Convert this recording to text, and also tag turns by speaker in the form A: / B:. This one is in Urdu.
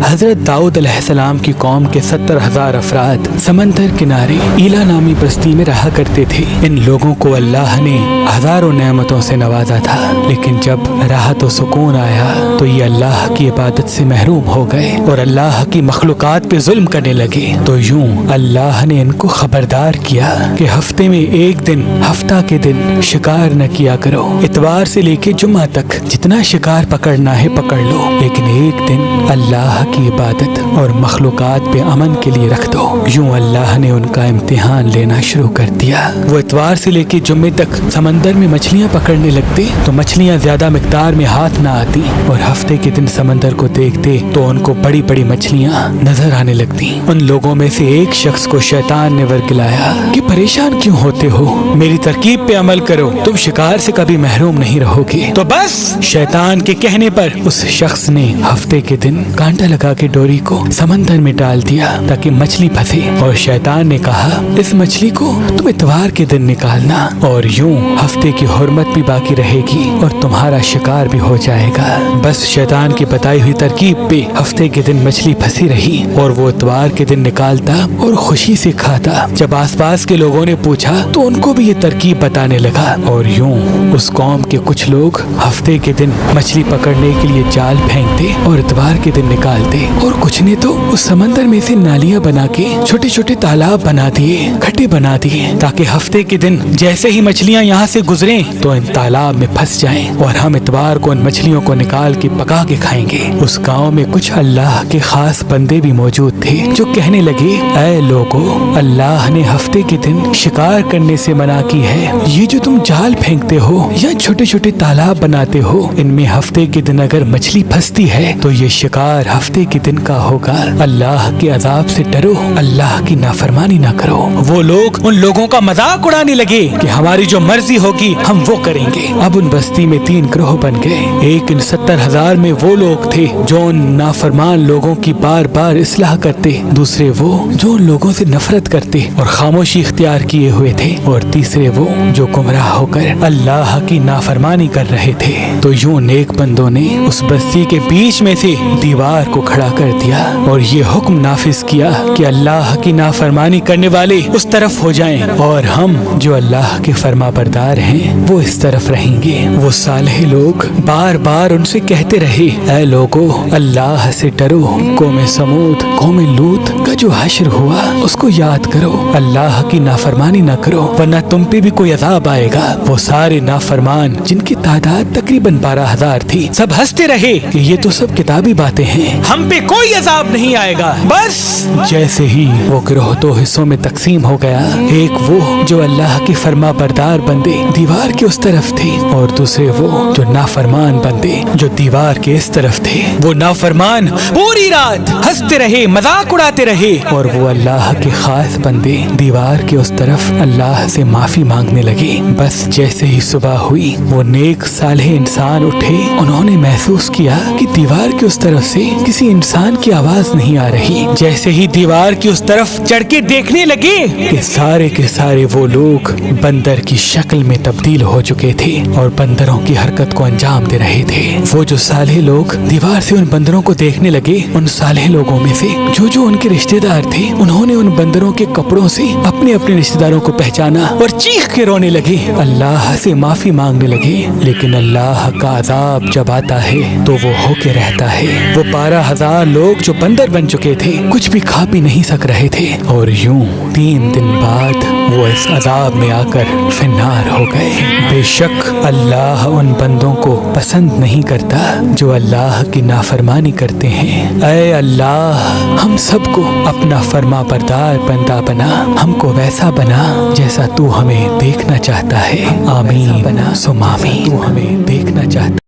A: حضرت داؤد علیہ السلام کی قوم کے 70,000 افراد سمندر کنارے ایلا نامی بستی میں رہا کرتے تھے۔ ان لوگوں کو اللہ نے ہزاروں نعمتوں سے نوازا تھا، لیکن جب راحت و سکون آیا تو یہ اللہ کی عبادت سے محروم ہو گئے اور اللہ کی مخلوقات پہ ظلم کرنے لگے۔ تو یوں اللہ نے ان کو خبردار کیا کہ ہفتے میں ایک دن، ہفتہ کے دن شکار نہ کیا کرو۔ اتوار سے لے کے جمعہ تک جتنا شکار پکڑنا ہے پکڑ لو، لیکن ایک دن اللہ کی عبادت اور مخلوقات پہ امن کے لیے رکھ دو۔ یوں اللہ نے ان کا امتحان لینا شروع کر دیا۔ وہ اتوار سے لے کے جمعے تک سمندر میں مچھلیاں پکڑنے لگتے تو مچھلیاں زیادہ مقدار میں ہاتھ نہ آتی، اور ہفتے کے دن سمندر کو دیکھتے تو ان کو بڑی بڑی مچھلیاں نظر آنے لگتی۔ ان لوگوں میں سے ایک شخص کو شیطان نے ورگلایا کہ پریشان کیوں ہوتے ہو، میری ترکیب پہ عمل کرو، تم شکار سے کبھی محروم نہیں رہو گے۔ تو بس شیطان کے کہنے پر اس شخص نے ہفتے کے دن کانٹا لگا کے ڈوری کو سمندر میں ڈال دیا تاکہ مچھلی پھنسے، اور شیطان نے کہا اس مچھلی کو تم اتوار کے دن نکالنا، اور یوں ہفتے کی حرمت بھی باقی رہے گی اور تمہارا شکار بھی ہو جائے گا۔ بس شیطان کی بتائی ہوئی ترکیب پہ ہفتے کے دن مچھلی پھنسی رہی اور وہ اتوار کے دن نکالتا اور خوشی سے کھاتا۔ جب آس پاس کے لوگوں نے پوچھا تو ان کو بھی یہ ترکیب بتانے لگا، اور یوں اس قوم کے کچھ لوگ ہفتے کے دن مچھلی پکڑنے کے لیے جال پھینکتے اور اتوار کے دن نکالتے، اور کچھ نے تو اس سمندر میں سے نالیاں بنا کے چھوٹے چھوٹے تالاب بنا دیے، کھڈے بنا دیے، تاکہ ہفتے کے دن جیسے ہی مچھلیاں یہاں سے گزریں تو ان تالاب میں پھنس جائیں اور ہم اتوار کو ان مچھلیوں کو نکال کے پکا کے کھائیں گے۔ اس گاؤں میں کچھ اللہ کے خاص بندے بھی موجود تھے جو کہنے لگے، اے لوگو، اللہ نے ہفتے کے دن شکار کرنے سے منع کی ہے۔ یہ جو تم جال پھینکتے ہو یا چھوٹے چھوٹے تالاب بناتے ہو، ان میں ہفتے کے دن اگر مچھلی پھنستی ہے تو یہ شکار ہفتے کے دن کا ہوگا۔ اللہ کے عذاب سے ڈرو، اللہ کی نافرمانی نہ کرو۔ وہ لوگ ان لوگوں کا مذاق اڑانے لگے کہ ہماری جو مرضی ہوگی ہم وہ کریں گے۔ اب ان بستی میں 3 گروہ بن گئے۔ ایک ان 70,000 میں وہ لوگ تھے جو ان نافرمان لوگوں کی بار بار اصلاح کرتے، دوسرے وہ جو ان لوگوں سے نفرت کرتے اور خاموشی اختیار کیے ہوئے تھے، اور تیسرے وہ جو گمراہ ہو کر اللہ کی نافرمانی کر رہے تھے۔ تو یوں نیک بندوں نے اس بستی کے بیچ میں سے دیوار کو کھڑا کر دیا اور یہ حکم نافذ کیا کہ اللہ کی نافرمانی کرنے والے اس طرف ہو جائیں اور ہم جو اللہ کے فرما بردار ہیں وہ اس طرف رہیں گے۔ وہ صالح لوگ بار بار ان سے کہتے رہے، اے لوگو، اللہ سے ڈرو، قوم سمود، قوم لوط کا جو حشر ہوا اس کو یاد کرو، اللہ کی نافرمانی نہ کرو ورنہ تم پہ بھی کوئی عذاب آئے گا۔ وہ سارے نافرمان جن کی تعداد تقریباً 12,000 تھی، سب ہنستے رہے کہ یہ تو سب کتابی باتیں ہیں، ہم پہ کوئی عذاب نہیں آئے گا۔ بس جیسے ہی وہ گروہ 2 حصوں میں تقسیم ہو گیا، ایک وہ جو اللہ کے فرما بردار بندے دیوار کے اس طرف تھے، اور دوسرے وہ جو نافرمان بندے جو دیوار کے اس طرف تھے۔ وہ نافرمان پوری رات ہنستے رہے، مذاق اڑاتے رہے، اور وہ اللہ کے خاص بندے دیوار کے اس طرف اللہ سے معافی مانگنے لگے۔ بس جیسے ہی صبح ہوئی، وہ نیک صالح انسان اٹھے، انہوں نے محسوس کیا کہ دیوار کے اس طرف سے کسی انسان کی آواز نہیں آ رہی۔ جیسے ہی دیوار کی اس طرف چڑھ کے دیکھنے لگے کہ سارے کے سارے وہ لوگ بندر کی شکل میں تبدیل ہو چکے تھے اور بندروں کی حرکت کو انجام دے رہے تھے۔ وہ جو صالح لوگ دیوار سے ان بندروں کو دیکھنے لگے، ان صالح لوگوں میں سے جو ان کے رشتہ دار تھے، انہوں نے ان بندروں کے کپڑوں سے اپنے اپنے رشتہ داروں کو پہچانا اور چیخ کے رونے لگے، اللہ سے معافی مانگنے لگے۔ لیکن اللہ کا عذاب جب آتا ہے تو وہ ہو کے رہتا ہے۔ وہ 12,000 لوگ جو بندر بن چکے تھے کچھ بھی کھا پی نہیں سک رہے تھے، اور یوں 3 دن بعد وہ اس عذاب میں آ کر فنار ہو گئے۔ بے شک اللہ ان بندوں کو پسند نہیں کرتا جو اللہ کی نافرمانی کرتے ہیں۔ اے اللہ، ہم سب کو اپنا فرما بردار بندہ بنا، ہم کو ویسا بنا جیسا تو ہمیں دیکھنا چاہتا ہے۔ آمین ثم آمین۔ تو ہمیں دیکھنا چاہتا